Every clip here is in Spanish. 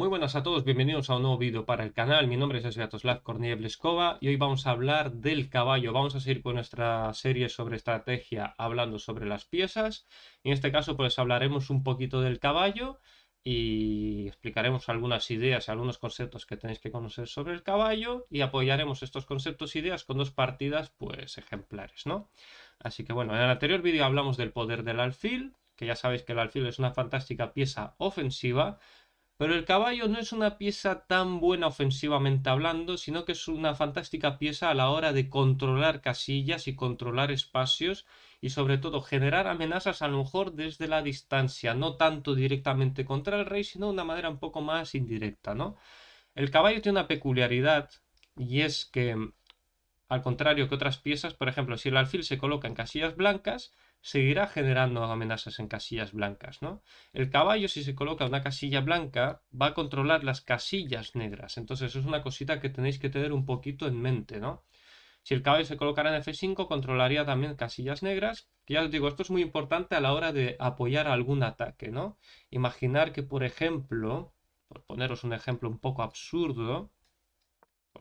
Muy buenas a todos, bienvenidos a un nuevo vídeo para el canal. Mi nombre es Sviatoslav Korniev-Leskova y hoy vamos a hablar del caballo. Vamos a seguir con nuestra serie sobre estrategia hablando sobre las piezas. En este caso pues hablaremos un poquito del caballo y explicaremos algunas ideas y algunos conceptos que tenéis que conocer sobre el caballo y apoyaremos estos conceptos e ideas con dos partidas pues ejemplares, ¿no? Así que bueno, en el anterior vídeo hablamos del poder del alfil, que ya sabéis que el alfil es una fantástica pieza ofensiva. Pero el caballo no es una pieza tan buena ofensivamente hablando, sino que es una fantástica pieza a la hora de controlar casillas y controlar espacios y sobre todo generar amenazas a lo mejor desde la distancia, no tanto directamente contra el rey, sino de una manera un poco más indirecta, ¿no? El caballo tiene una peculiaridad y es que al contrario que otras piezas, por ejemplo, si el alfil se coloca en casillas blancas, seguirá generando amenazas en casillas blancas, ¿no? El caballo, si se coloca en una casilla blanca, va a controlar las casillas negras. Entonces, es una cosita que tenéis que tener un poquito en mente, ¿no? Si el caballo se colocara en F5, controlaría también casillas negras. Que ya os digo, esto es muy importante a la hora de apoyar algún ataque, ¿no? Imaginar que, por ejemplo, por poneros un ejemplo un poco absurdo,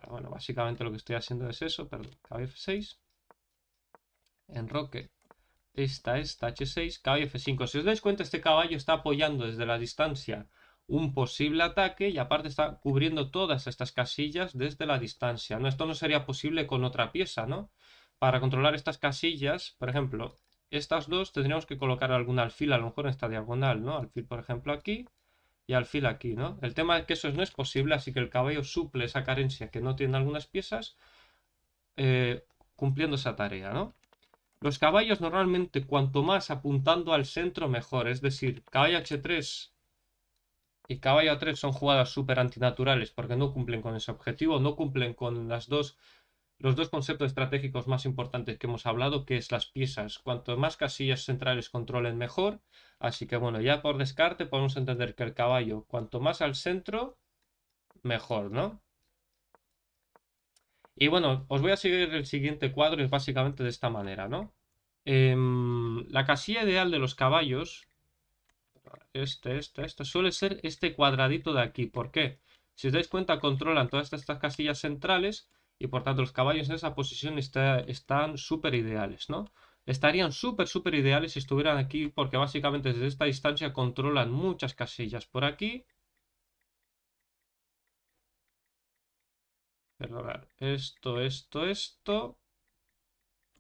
bueno, básicamente lo que estoy haciendo es eso, perdón, caballo F6, enroque, esta H6, caballo F5. Si os dais cuenta, este caballo está apoyando desde la distancia un posible ataque y aparte está cubriendo todas estas casillas desde la distancia, ¿no? Esto no sería posible con otra pieza, ¿no? Para controlar estas casillas, por ejemplo, estas dos tendríamos que colocar algún alfil a lo mejor en esta diagonal, ¿no? Alfil, por ejemplo, aquí y alfil aquí, ¿no? El tema es que eso no es posible, así que el caballo suple esa carencia que no tienen algunas piezas cumpliendo esa tarea, ¿no? Los caballos normalmente cuanto más apuntando al centro mejor, es decir, caballo H3 y caballo A3 son jugadas súper antinaturales porque no cumplen con ese objetivo, no cumplen con los dos conceptos estratégicos más importantes que hemos hablado, que es las piezas. Cuanto más casillas centrales controlen mejor, así que bueno, ya por descarte podemos entender que el caballo cuanto más al centro, mejor, ¿no? Y bueno, os voy a seguir el siguiente cuadro, es básicamente de esta manera, ¿no? La casilla ideal de los caballos, suele ser este cuadradito de aquí. ¿Por qué? Si os dais cuenta, controlan todas estas casillas centrales y por tanto los caballos en esa posición están súper ideales, ¿no? Estarían súper ideales si estuvieran aquí porque básicamente desde esta distancia controlan muchas casillas por aquí. Perdonad, esto.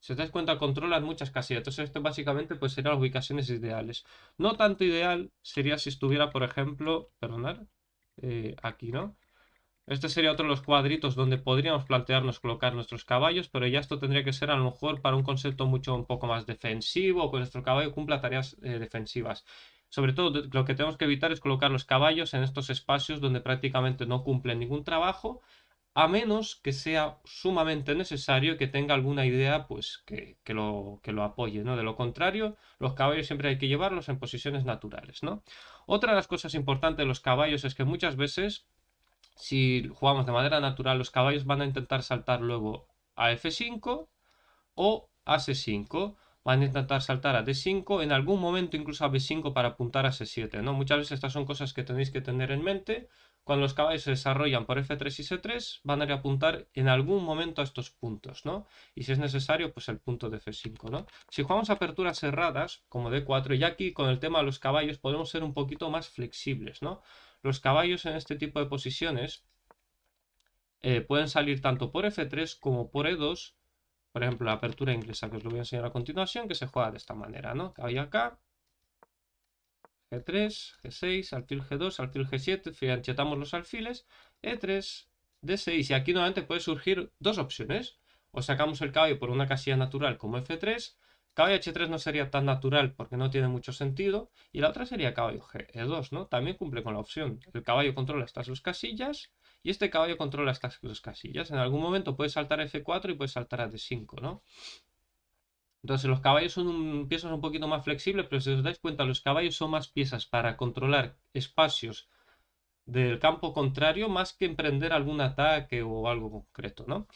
Si os dais cuenta, controlan muchas casillas. Entonces, esto básicamente pues serían las ubicaciones ideales. No tanto ideal sería si estuviera, por ejemplo, perdonad, aquí, ¿no? Este sería otro de los cuadritos donde podríamos plantearnos colocar nuestros caballos, pero ya esto tendría que ser a lo mejor para un concepto un poco más defensivo, que nuestro caballo cumpla tareas defensivas. Sobre todo, lo que tenemos que evitar es colocar los caballos en estos espacios donde prácticamente no cumplen ningún trabajo a menos que sea sumamente necesario que tenga alguna idea pues que lo apoye, ¿no? De lo contrario, los caballos siempre hay que llevarlos en posiciones naturales, ¿no? Otra de las cosas importantes de los caballos es que muchas veces, si jugamos de manera natural, los caballos van a intentar saltar luego a F5 o a C5. Van a intentar saltar a D5, en algún momento incluso a B5 para apuntar a C7, ¿no? Muchas veces estas son cosas que tenéis que tener en mente. Cuando los caballos se desarrollan por F3 y C3, van a ir a apuntar en algún momento a estos puntos, ¿no? Y si es necesario, pues el punto de F5, ¿no? Si jugamos aperturas cerradas, como D4, y aquí con el tema de los caballos podemos ser un poquito más flexibles, ¿no? Los caballos en este tipo de posiciones pueden salir tanto por F3 como por E2. Por ejemplo, la apertura inglesa, que os lo voy a enseñar a continuación, que se juega de esta manera, ¿no? Caballo acá, G3, G6, alfil G2, alfil G7, fianchetamos los alfiles, E3, D6, y aquí nuevamente puede surgir dos opciones. O sacamos el caballo por una casilla natural como F3, caballo H3 no sería tan natural porque no tiene mucho sentido, y la otra sería caballo G, E2, ¿no? También cumple con la opción. El caballo controla estas dos casillas, y este caballo controla estas dos casillas. En algún momento puede saltar a F4 y puede saltar a D5, ¿no? Entonces los caballos son piezas un poquito más flexibles, pero si os dais cuenta, los caballos son más piezas para controlar espacios del campo contrario más que emprender algún ataque o algo concreto, ¿no?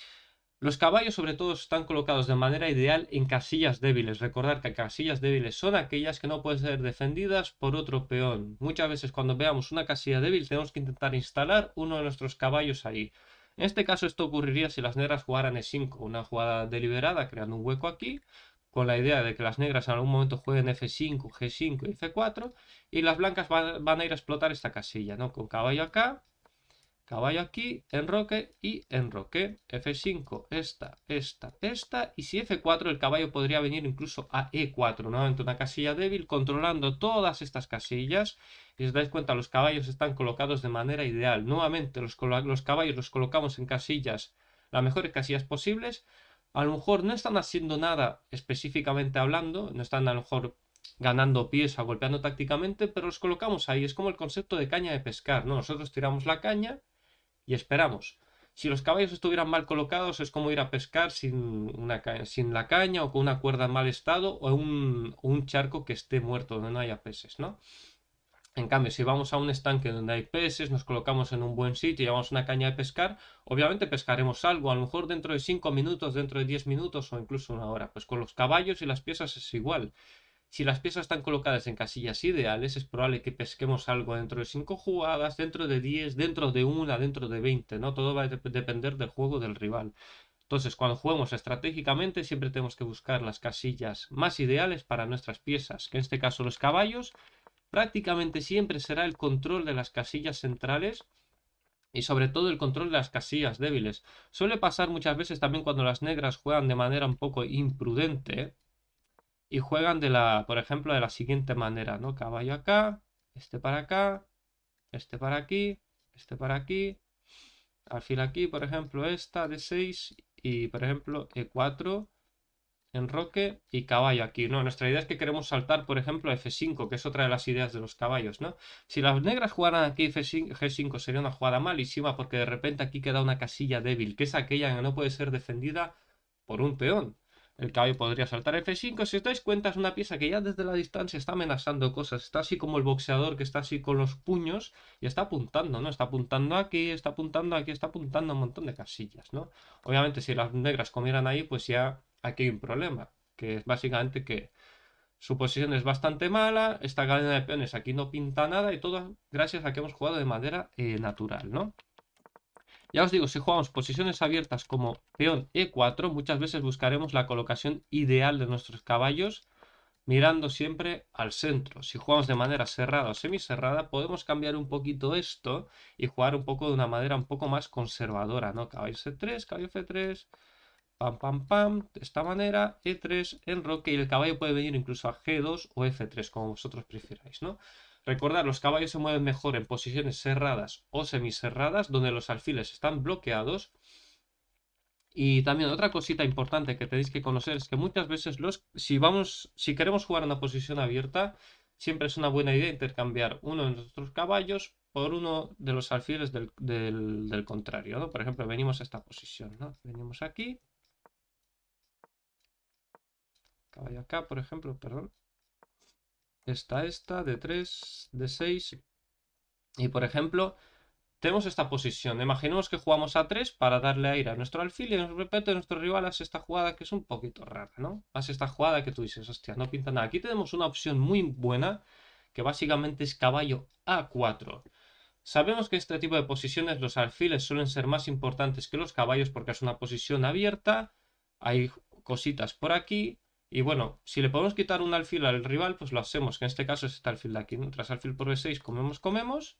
Los caballos sobre todo están colocados de manera ideal en casillas débiles. Recordar que casillas débiles son aquellas que no pueden ser defendidas por otro peón. Muchas veces cuando veamos una casilla débil tenemos que intentar instalar uno de nuestros caballos ahí. En este caso esto ocurriría si las negras jugaran E5, una jugada deliberada creando un hueco aquí, con la idea de que las negras en algún momento jueguen F5, G5 y F4, y las blancas van a ir a explotar esta casilla, ¿no? Con caballo acá. Caballo aquí, enroque y enroque. F5, esta. Y si F4, el caballo podría venir incluso a E4. Nuevamente una casilla débil, controlando todas estas casillas. Y si os dais cuenta, los caballos están colocados de manera ideal. Nuevamente, los caballos los colocamos en casillas, las mejores casillas posibles. A lo mejor no están haciendo nada específicamente hablando, no están a lo mejor ganando pies o golpeando tácticamente, pero los colocamos ahí. Es como el concepto de caña de pescar, ¿no? Nosotros tiramos la caña y esperamos. Si los caballos estuvieran mal colocados, es como ir a pescar sin la caña o con una cuerda en mal estado o un charco que esté muerto, donde no haya peces, ¿no? En cambio, si vamos a un estanque donde hay peces, nos colocamos en un buen sitio y llevamos una caña de pescar, obviamente pescaremos algo, a lo mejor dentro de 5 minutos, dentro de 10 minutos o incluso una hora. Pues con los caballos y las piezas es igual. Si las piezas están colocadas en casillas ideales, es probable que pesquemos algo dentro de 5 jugadas, dentro de 10, dentro de una, dentro de 20, ¿no? Todo va a depender del juego del rival. Entonces, cuando juguemos estratégicamente, siempre tenemos que buscar las casillas más ideales para nuestras piezas, que en este caso los caballos, prácticamente siempre será el control de las casillas centrales y sobre todo el control de las casillas débiles. Suele pasar muchas veces también cuando las negras juegan de manera un poco imprudente y juegan por ejemplo, de la siguiente manera, ¿no? Caballo acá, este para acá, este para aquí, este para aquí, alfil aquí, por ejemplo, esta de 6 y, por ejemplo, E4, enroque y caballo aquí, ¿no? Nuestra idea es que queremos saltar, por ejemplo, F5, que es otra de las ideas de los caballos, ¿no? Si las negras jugaran aquí G5 sería una jugada malísima porque de repente aquí queda una casilla débil, que es aquella que no puede ser defendida por un peón. El caballo podría saltar F5. Si os dais cuenta, es una pieza que ya desde la distancia está amenazando cosas. Está así como el boxeador que está así con los puños y está apuntando, ¿no? Está apuntando aquí, está apuntando aquí, está apuntando a un montón de casillas, ¿no? Obviamente, si las negras comieran ahí, pues ya aquí hay un problema, que es básicamente que su posición es bastante mala, esta cadena de peones aquí no pinta nada y todo gracias a que hemos jugado de manera natural, ¿no? Ya os digo, si jugamos posiciones abiertas como peón E4, muchas veces buscaremos la colocación ideal de nuestros caballos mirando siempre al centro. Si jugamos de manera cerrada o semicerrada, podemos cambiar un poquito esto y jugar un poco de una manera un poco más conservadora, ¿no? Caballo C3, caballo F3, pam, pam, pam, de esta manera, E3, enroque, y el caballo puede venir incluso a G2 o F3, como vosotros prefiráis, ¿no? Recordad, los caballos se mueven mejor en posiciones cerradas o semicerradas, donde los alfiles están bloqueados. Y también otra cosita importante que tenéis que conocer es que muchas veces si queremos jugar una posición abierta, siempre es una buena idea intercambiar uno de nuestros caballos por uno de los alfiles del contrario, ¿no? Por ejemplo, venimos a esta posición, ¿no? Venimos aquí. Caballo acá, por ejemplo, perdón. Esta, de 3, de 6. Y por ejemplo, tenemos esta posición. Imaginemos que jugamos a 3 para darle aire a nuestro alfil y de repente nuestro rival hace esta jugada que es un poquito rara, ¿no? Hace esta jugada que tú dices, hostia, no pinta nada. Aquí tenemos una opción muy buena que básicamente es caballo A4. Sabemos que este tipo de posiciones los alfiles suelen ser más importantes que los caballos porque es una posición abierta, hay cositas por aquí y bueno, si le podemos quitar un alfil al rival pues lo hacemos, que en este caso es este alfil de aquí, ¿no? Tras alfil por B6 comemos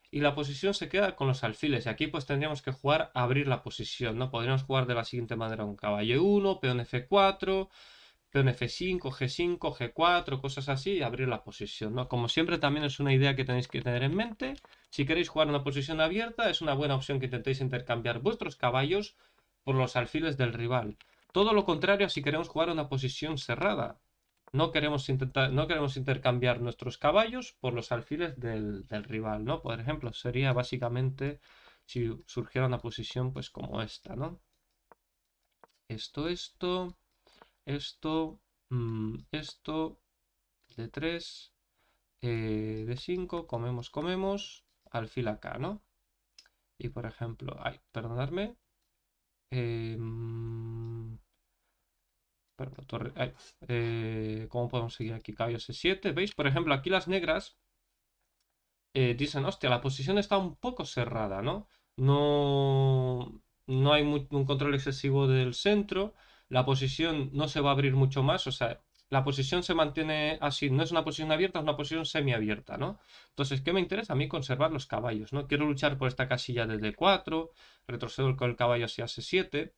y la posición se queda con los alfiles y aquí pues tendríamos que jugar a abrir la posición, ¿no? Podríamos jugar de la siguiente manera: un caballo E1, peón F4, peón F5, G5, G4, cosas así y abrir la posición, ¿no? Como siempre también es una idea que tenéis que tener en mente. Si queréis jugar una posición abierta, es una buena opción que intentéis intercambiar vuestros caballos por los alfiles del rival. Todo lo contrario si queremos jugar una posición cerrada. No queremos intercambiar nuestros caballos por los alfiles del rival, ¿no? Por ejemplo, sería básicamente si surgiera una posición pues como esta, ¿no? Esto, esto, de 3, de 5, comemos, alfil acá, ¿no? Y por ejemplo, ay, perdonadme, Perdón, ¿cómo podemos seguir aquí? Caballo C7. ¿Veis? Por ejemplo, aquí las negras dicen, hostia, la posición está un poco cerrada, ¿no? No hay un control excesivo del centro, la posición no se va a abrir mucho más, o sea, la posición se mantiene así, no es una posición abierta, es una posición semiabierta, ¿no? Entonces, ¿qué me interesa? A mí conservar los caballos, ¿no? Quiero luchar por esta casilla de D4, retrocedo con el caballo hacia C7.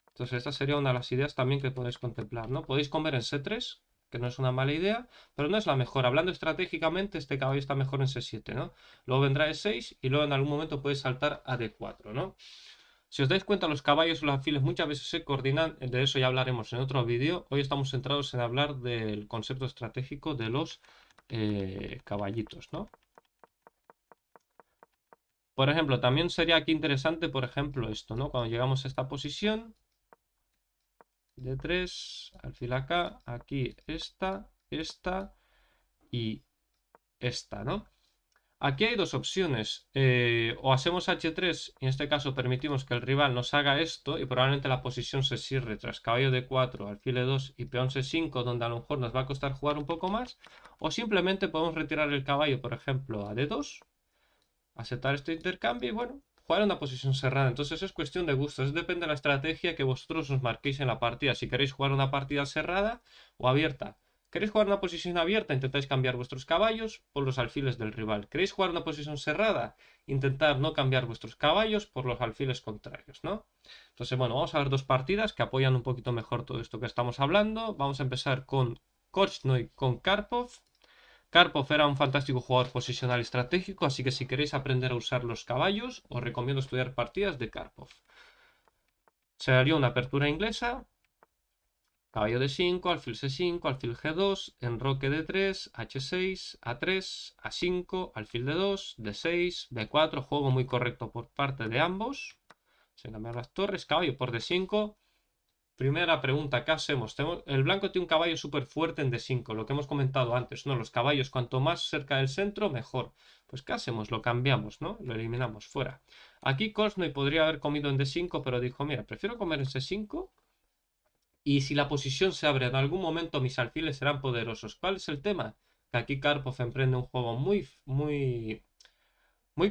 Entonces, esta sería una de las ideas también que podéis contemplar, ¿no? Podéis comer en C3, que no es una mala idea, pero no es la mejor. Hablando estratégicamente, este caballo está mejor en C7, ¿no? Luego vendrá E6 y luego en algún momento puede saltar a D4, ¿no? Si os dais cuenta, los caballos y los alfiles muchas veces se coordinan, de eso ya hablaremos en otro vídeo. Hoy estamos centrados en hablar del concepto estratégico de los caballitos, ¿no? Por ejemplo, también sería aquí interesante, por ejemplo, esto, ¿no? Cuando llegamos a esta posición, D3, alfil acá, aquí esta y esta, ¿no? Aquí hay dos opciones. O hacemos H3 y en este caso permitimos que el rival nos haga esto y probablemente la posición se cierre tras caballo D4, alfil E2 y peón C5, donde a lo mejor nos va a costar jugar un poco más. O simplemente podemos retirar el caballo, por ejemplo, a D2, aceptar este intercambio y bueno, jugar en una posición cerrada. Entonces es cuestión de gustos. Depende de la estrategia que vosotros os marquéis en la partida. Si queréis jugar una partida cerrada o abierta. ¿Queréis jugar una posición abierta? Intentáis cambiar vuestros caballos por los alfiles del rival. ¿Queréis jugar una posición cerrada? Intentar no cambiar vuestros caballos por los alfiles contrarios, ¿no? Entonces, bueno, vamos a ver dos partidas que apoyan un poquito mejor todo esto que estamos hablando. Vamos a empezar con Korchnoi con Karpov. Karpov era un fantástico jugador posicional estratégico, así que si queréis aprender a usar los caballos, os recomiendo estudiar partidas de Karpov. Se haría una apertura inglesa. Caballo D5, alfil C5, alfil G2, enroque D3, H6, A3, A5, alfil D2, D6, B4, juego muy correcto por parte de ambos. Sin cambiar las torres, caballo por D5. Primera pregunta, ¿qué hacemos? El blanco tiene un caballo súper fuerte en D5, lo que hemos comentado antes, ¿no? Los caballos, cuanto más cerca del centro, mejor. Pues ¿qué hacemos? Lo cambiamos, ¿no? Lo eliminamos fuera. Aquí Korchnoi podría haber comido en D5, pero dijo, mira, prefiero comer en C5 y si la posición se abre en algún momento, mis alfiles serán poderosos. ¿Cuál es el tema? Que aquí Karpov emprende un juego muy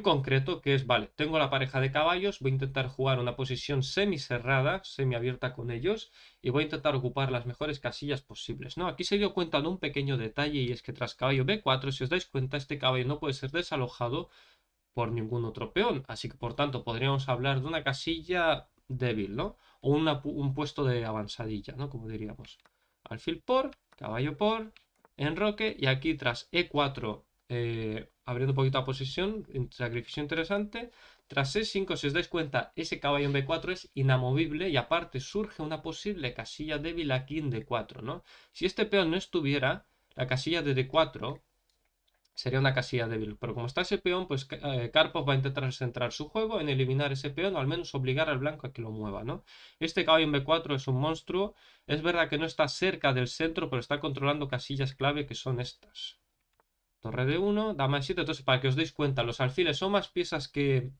concreto, que es, vale, tengo la pareja de caballos, voy a intentar jugar una posición semi-cerrada, semi-abierta con ellos, y voy a intentar ocupar las mejores casillas posibles, ¿no? Aquí se dio cuenta de un pequeño detalle, y es que tras caballo B4, si os dais cuenta, este caballo no puede ser desalojado por ningún otro peón, así que por tanto podríamos hablar de una casilla débil, ¿no? O un puesto de avanzadilla, ¿no? Como diríamos. Alfil por, caballo por, enroque, y aquí tras E4, abriendo un poquito la posición, sacrificio interesante. Tras E5, si os dais cuenta, ese caballo en B4 es inamovible y aparte surge una posible casilla débil aquí en D4, ¿no? Si este peón no estuviera, la casilla de D4 sería una casilla débil. Pero como está ese peón, pues Karpov va a intentar centrar su juego en eliminar ese peón o al menos obligar al blanco a que lo mueva, ¿no? Este caballo en B4 es un monstruo. Es verdad que no está cerca del centro, pero está controlando casillas clave que son estas. Torre de 1, dama de 7. Entonces, para que os deis cuenta, los alfiles son más piezas que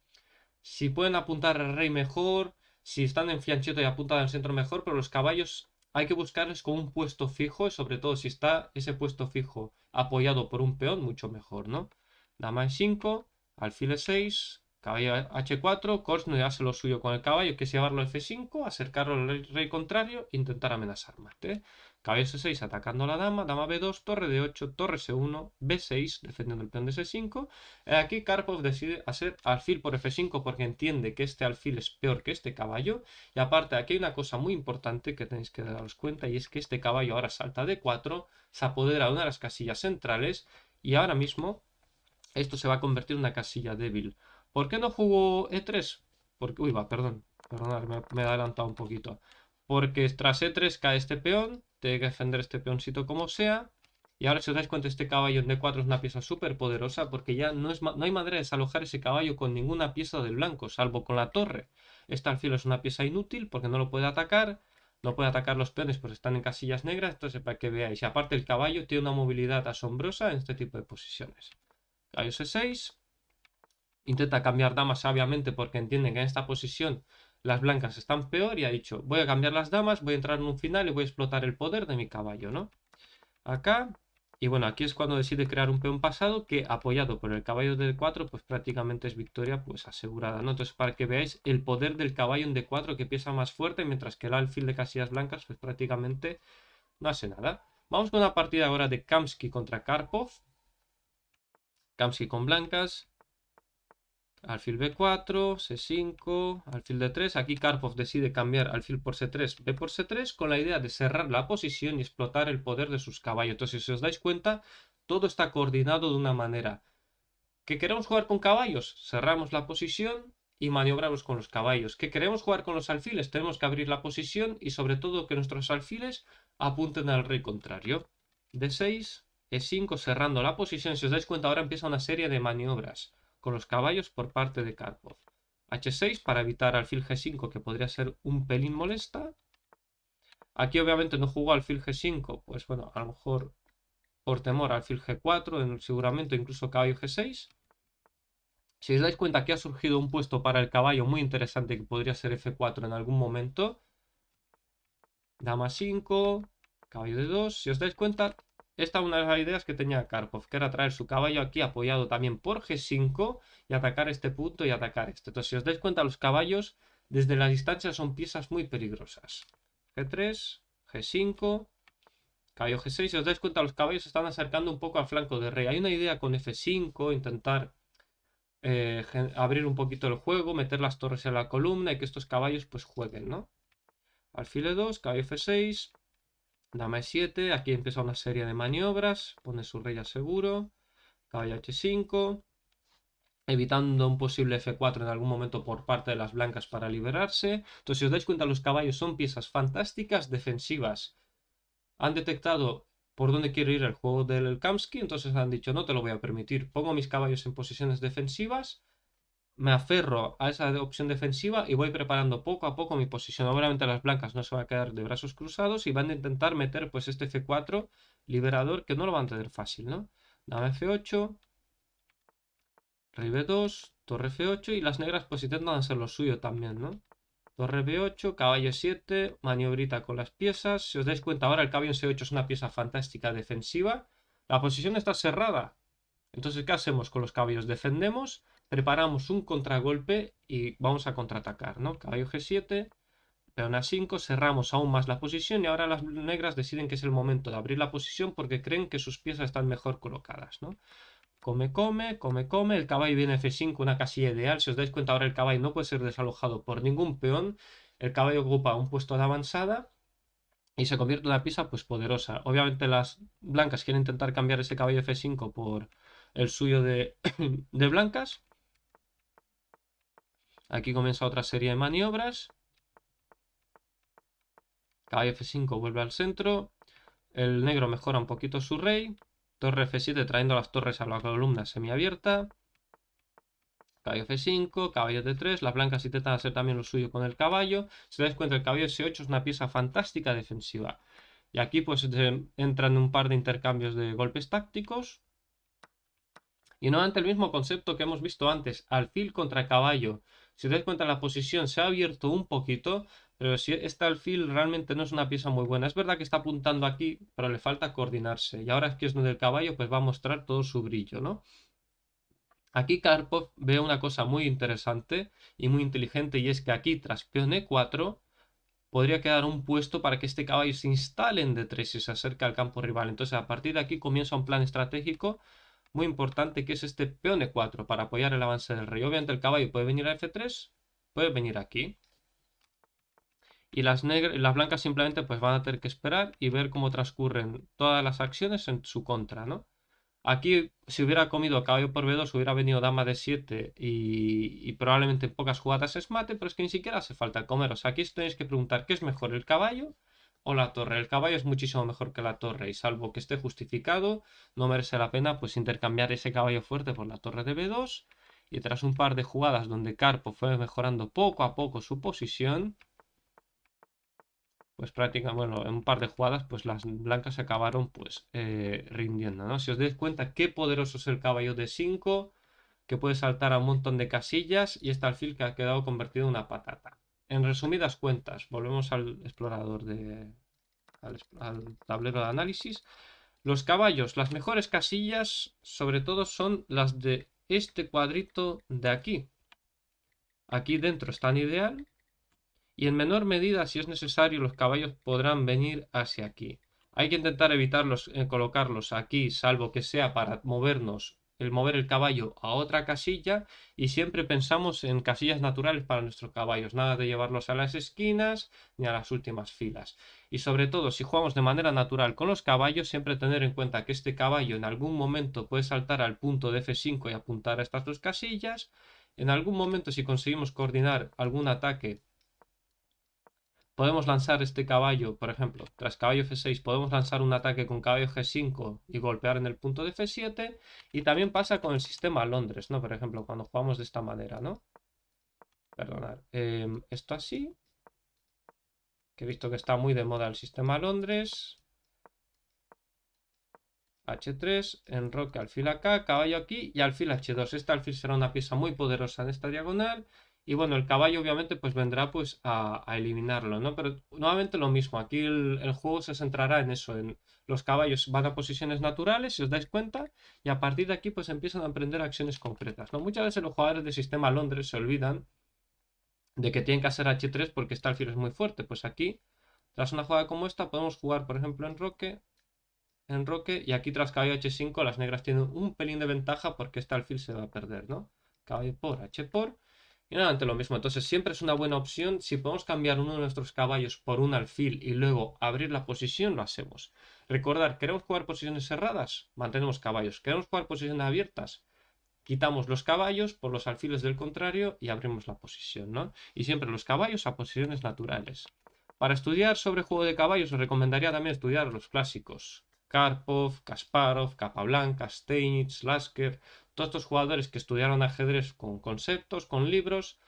si pueden apuntar al rey mejor, si están en fiancheto y apuntan al centro mejor, pero los caballos hay que buscarles con un puesto fijo y sobre todo si está ese puesto fijo apoyado por un peón, mucho mejor, ¿no? Dama E5, alfil E6, caballo H4, Korchnoi hace lo suyo con el caballo, que es llevarlo a F5, acercarlo al rey contrario e intentar amenazar mate. Caballo C6 atacando a la dama, dama B2, torre D8, torre C1, B6 defendiendo el peón de C5. Aquí Karpov decide hacer alfil por F5 porque entiende que este alfil es peor que este caballo. Y aparte aquí hay una cosa muy importante que tenéis que daros cuenta y es que este caballo ahora salta D4, se apodera de una de las casillas centrales y ahora mismo esto se va a convertir en una casilla débil. ¿Por qué no jugó E3? Porque, uy, va, perdonad, me he adelantado un poquito. Porque tras E3 cae este peón, tiene que defender este peoncito como sea. Y ahora si os dais cuenta, este caballo en D4 es una pieza súper poderosa porque ya no hay manera de desalojar ese caballo con ninguna pieza del blanco, salvo con la torre. Este alfil es una pieza inútil porque no lo puede atacar. No puede atacar los peones porque están en casillas negras, entonces para que veáis. Y aparte el caballo tiene una movilidad asombrosa en este tipo de posiciones. Caballo C6. Intenta cambiar damas sabiamente porque entienden que en esta posición las blancas están peor y ha dicho, voy a cambiar las damas, voy a entrar en un final y voy a explotar el poder de mi caballo, ¿no? Acá, y bueno, aquí es cuando decide crear un peón pasado que apoyado por el caballo de D4, pues prácticamente es victoria pues asegurada, ¿no? Entonces, para que veáis el poder del caballo en D4 que empieza más fuerte, mientras que el alfil de casillas blancas pues prácticamente no hace nada. Vamos con una partida ahora de Kamsky contra Karpov. Kamsky con blancas. Alfil B4, C5, alfil D3. Aquí Karpov decide cambiar alfil por C3, B por C3 con la idea de cerrar la posición y explotar el poder de sus caballos. Entonces, si os dais cuenta, todo está coordinado de una manera. ¿Que queremos jugar con caballos? Cerramos la posición y maniobramos con los caballos. ¿Que queremos jugar con los alfiles? Tenemos que abrir la posición y sobre todo que nuestros alfiles apunten al rey contrario. D6, E5 cerrando la posición. Si os dais cuenta, ahora empieza una serie de maniobras con los caballos por parte de Karpov. H6 para evitar alfil G5 que podría ser un pelín molesta. Aquí obviamente no jugó alfil G5, pues bueno, a lo mejor por temor alfil G4, seguramente incluso caballo G6. Si os dais cuenta, aquí ha surgido un puesto para el caballo muy interesante que podría ser F4 en algún momento. Dama 5, caballo de 2. Si os dais cuenta, esta es una de las ideas que tenía Karpov, que era traer su caballo aquí apoyado también por G5 y atacar este punto y atacar este. Entonces, si os dais cuenta, los caballos desde la distancia son piezas muy peligrosas. G3, G5, caballo G6. Si os dais cuenta, los caballos se están acercando un poco al flanco de rey. Hay una idea con F5, intentar abrir un poquito el juego, meter las torres en la columna y que estos caballos pues jueguen, ¿no? Alfil E2, caballo F6, dama E7, aquí empieza una serie de maniobras, pone su rey a seguro, caballo H5, evitando un posible F4 en algún momento por parte de las blancas para liberarse. Entonces, si os dais cuenta, los caballos son piezas fantásticas, defensivas. Han detectado por dónde quiere ir el juego del Kamsky, entonces han dicho, no te lo voy a permitir. Pongo mis caballos en posiciones defensivas, me aferro a esa opción defensiva y voy preparando poco a poco mi posición. Obviamente las blancas no se van a quedar de brazos cruzados y van a intentar meter pues este F4 liberador que no lo van a tener fácil, ¿no? Dama F8, rey B2, torre F8 y las negras pues intentan hacer lo suyo también, ¿no? Torre B8, caballo 7, maniobrita con las piezas. Si os dais cuenta ahora el caballo en C8 es una pieza fantástica defensiva. La posición está cerrada. Entonces, ¿qué hacemos con los caballos? Defendemos, preparamos un contragolpe y vamos a contraatacar, ¿no? Caballo G7, peón A5, cerramos aún más la posición y ahora las negras deciden que es el momento de abrir la posición porque creen que sus piezas están mejor colocadas, ¿no? Come, come, come, come, el caballo viene F5, una casilla ideal. Si os dais cuenta ahora el caballo no puede ser desalojado por ningún peón. El caballo ocupa un puesto de avanzada y se convierte en una pieza pues poderosa. Obviamente las blancas quieren intentar cambiar ese caballo F5 por el suyo de, de blancas. Aquí comienza otra serie de maniobras. Caballo F5 vuelve al centro. El negro mejora un poquito su rey. Torre F7 trayendo las torres a la columna semiabierta. Caballo F5, caballo D3. Las blancas intentan hacer también lo suyo con el caballo. Si dais cuenta, el caballo S8 es una pieza fantástica defensiva. Y aquí pues entran un par de intercambios de golpes tácticos. Y nuevamente el mismo concepto que hemos visto antes, alfil contra caballo. Si os dais cuenta, la posición se ha abierto un poquito, pero si este alfil realmente no es una pieza muy buena. Es verdad que está apuntando aquí, pero le falta coordinarse. Y ahora aquí es donde el caballo pues va a mostrar todo su brillo, ¿no? Aquí Karpov ve una cosa muy interesante y muy inteligente, y es que aquí tras peón E4 podría quedar un puesto para que este caballo se instale en D3 y se acerque al campo rival. Entonces a partir de aquí comienza un plan estratégico muy importante que es este peón E4 para apoyar el avance del rey. Obviamente el caballo puede venir a F3, puede venir aquí. Y las blancas simplemente pues van a tener que esperar y ver cómo transcurren todas las acciones en su contra, ¿no? Aquí, si hubiera comido caballo por B2, hubiera venido dama de 7 y probablemente en pocas jugadas es mate, pero es que ni siquiera hace falta comer. O sea, aquí tenéis que preguntar qué es mejor, el caballo o la torre. El caballo es muchísimo mejor que la torre y salvo que esté justificado, no merece la pena pues intercambiar ese caballo fuerte por la torre de B2. Y tras un par de jugadas donde Karpov fue mejorando poco a poco su posición, pues prácticamente, bueno, en un par de jugadas, pues las blancas se acabaron pues rindiendo, ¿no? Si os dais cuenta qué poderoso es el caballo de 5, que puede saltar a un montón de casillas y este alfil que ha quedado convertido en una patata. en resumidas cuentas, volvemos al explorador al tablero de análisis. Los caballos, las mejores casillas, sobre todo, son las de este cuadrito de aquí. Aquí dentro están ideal. Y en menor medida, si es necesario, los caballos podrán venir hacia aquí. Hay que intentar evitarlos, colocarlos aquí, salvo que sea para mover el caballo a otra casilla, y siempre pensamos en casillas naturales para nuestros caballos, nada de llevarlos a las esquinas ni a las últimas filas. Y sobre todo, si jugamos de manera natural con los caballos, siempre tener en cuenta que este caballo en algún momento puede saltar al punto de F5 y apuntar a estas dos casillas. En algún momento, si conseguimos coordinar algún ataque, podemos lanzar este caballo, por ejemplo, tras caballo F6, podemos lanzar un ataque con caballo G5 y golpear en el punto de F7. Y también pasa con el sistema Londres, ¿no? Por ejemplo, cuando jugamos de esta manera, ¿no? Perdonad. Esto así, que he visto que está muy de moda el sistema Londres. H3, enroque alfil acá, caballo aquí y alfil H2. Este alfil será una pieza muy poderosa en esta diagonal. Y bueno, el caballo obviamente pues vendrá pues a eliminarlo, ¿no? Pero nuevamente lo mismo, aquí el juego se centrará en eso, en los caballos van a posiciones naturales, si os dais cuenta, y a partir de aquí pues empiezan a aprender acciones concretas, ¿no? Muchas veces los jugadores del sistema Londres se olvidan de que tienen que hacer H3 porque este alfil es muy fuerte. Pues aquí, tras una jugada como esta, podemos jugar, por ejemplo, enroque, y aquí tras caballo H5 las negras tienen un pelín de ventaja porque este alfil se va a perder, ¿no? Caballo por H por, y nuevamente lo mismo. Entonces siempre es una buena opción, si podemos cambiar uno de nuestros caballos por un alfil y luego abrir la posición, lo hacemos. Recordar, ¿queremos jugar posiciones cerradas? Mantenemos caballos. ¿Queremos jugar posiciones abiertas? Quitamos los caballos por los alfiles del contrario y abrimos la posición, ¿no? Y siempre los caballos a posiciones naturales. Para estudiar sobre juego de caballos os recomendaría también estudiar los clásicos. Karpov, Kasparov, Capablanca, Steinitz, Lasker, todos estos jugadores que estudiaron ajedrez con conceptos, con libros,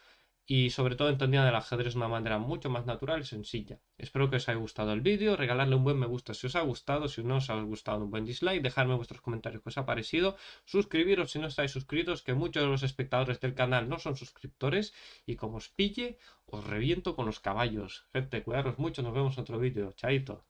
y sobre todo entendían el ajedrez de una manera mucho más natural y sencilla. Espero que os haya gustado el vídeo, regalarle un buen me gusta si os ha gustado, si no os ha gustado un buen dislike, dejadme vuestros comentarios qué os ha parecido, suscribiros si no estáis suscritos, que muchos de los espectadores del canal no son suscriptores, y como os pille, os reviento con los caballos. Gente, cuidaros mucho, nos vemos en otro vídeo, chaito.